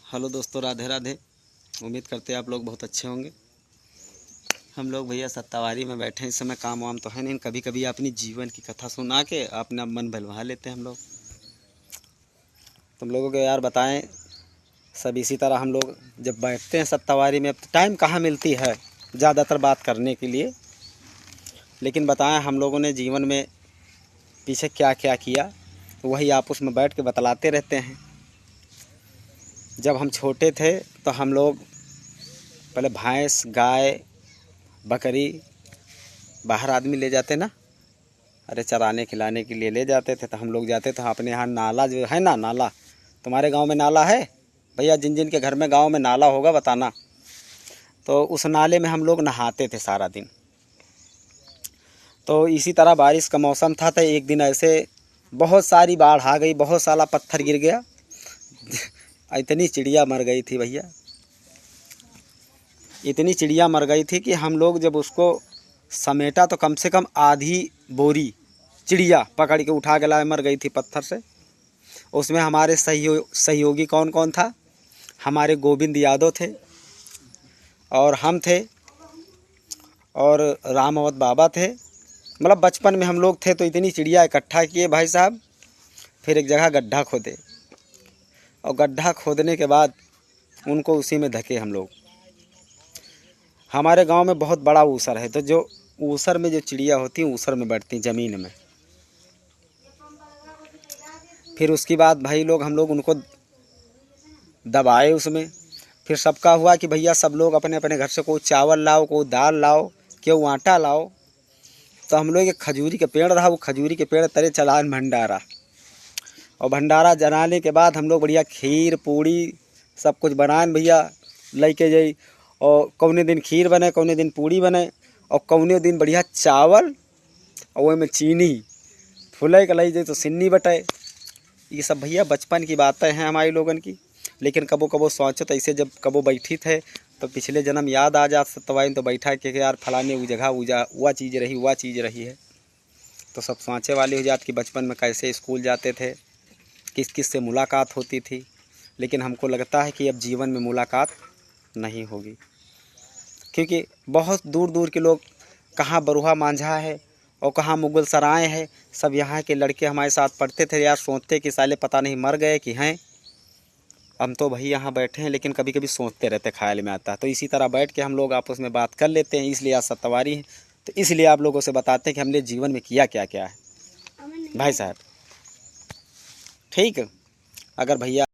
Hello दोस्तों, राधे राधे। उम्मीद करते हैं आप लोग बहुत अच्छे होंगे। हम लोग भैया सत्तावारी में बैठे हैं। इस समय काम वाम तो है नहीं, कभी कभी अपनी जीवन की कथा सुना के अपना मन बहलवा लेते हैं हम लोग। तुम लोगों को यार बताएं, सब इसी तरह हम लोग जब बैठते हैं सत्तावारी में, अब टाइम कहाँ मिलती है ज़्यादातर बात करने के लिए। लेकिन बताएं हम लोगों ने जीवन में पीछे क्या क्या किया, वही आपस में बैठ के बतलाते रहते हैं। जब हम छोटे थे तो हम लोग पहले भैंस, गाय, बकरी बाहर आदमी ले जाते ना, अरे चराने खिलाने के लिए ले जाते थे। तो हम लोग जाते थे अपने यहाँ, नाला जो है ना, नाला। तुम्हारे गांव में नाला है भैया? जिन जिन के घर में गांव में नाला होगा बताना। तो उस नाले में हम लोग नहाते थे सारा दिन। तो इसी तरह बारिश का मौसम था, तो एक दिन ऐसे बहुत सारी बाढ़ आ गई, बहुत सारा पत्थर गिर गया। इतनी चिड़िया मर गई थी भैया, इतनी चिड़िया मर गई थी कि हम लोग जब उसको समेटा तो कम से कम आधी बोरी चिड़िया पकड़ के उठा के लाए, मर गई थी पत्थर से। उसमें हमारे सहयोगी कौन कौन था? हमारे गोविंद यादव थे, और हम थे, और रामावत बाबा थे। मतलब बचपन में हम लोग थे। तो इतनी चिड़िया इकट्ठा किए भाई साहब। फिर एक जगह गड्ढा खोदे, और गड्ढा खोदने के बाद उनको उसी में ढके हम लोग। हमारे गांव में बहुत बड़ा ऊसर है, तो जो ऊसर में जो चिड़िया होती हैं ऊसर में बैठती ज़मीन में। फिर उसके बाद भाई लोग हम लोग उनको दबाए उसमें। फिर सबका हुआ कि भैया सब लोग अपने अपने घर से कोई चावल लाओ, कोई दाल लाओ, कोई आटा लाओ। तो हम लोग एक खजूरी के पेड़ रहा, वो खजूरी के पेड़ तरे चलान भंडारा। और भंडारा जलाने के बाद हम लोग बढ़िया खीर पूड़ी सब कुछ बनाए भैया लेके जाई। और कौने दिन खीर बने, कौने दिन पूड़ी बने, और कौने दिन बढ़िया चावल और वही में चीनी फुले के लाई जाए तो सिन्नी बटे। ये सब भैया बचपन की बातें हैं हमारी लोगन की। लेकिन कबो कबो सोचो तो ऐसे, जब कबो बैठी थे तो पिछले जन्म याद आ जा सत्तवाई, तो बैठा के यार फलाने वो जगह वह चीज़ रही, वह चीज़ रही है। तो सब सोचे वाली हो जाती कि बचपन में कैसे स्कूल जाते थे, किस किस से मुलाकात होती थी। लेकिन हमको लगता है कि अब जीवन में मुलाकात नहीं होगी, क्योंकि बहुत दूर दूर के लोग, कहाँ बरुहा मांझा है और कहाँ मुगल सराय है, सब यहाँ के लड़के हमारे साथ पढ़ते थे यार। सोचते कि साले पता नहीं मर गए कि हैं। हम तो भाई यहाँ बैठे हैं, लेकिन कभी कभी सोचते रहते, ख्याल में आता है। तो इसी तरह बैठ के हम लोग आपस में बात कर लेते हैं। इसलिए आज सत्तावारी है, तो इसलिए आप लोगों से बताते हैं कि हमने जीवन में किया क्या क्या है भाई साहब। ठीक, अगर भैया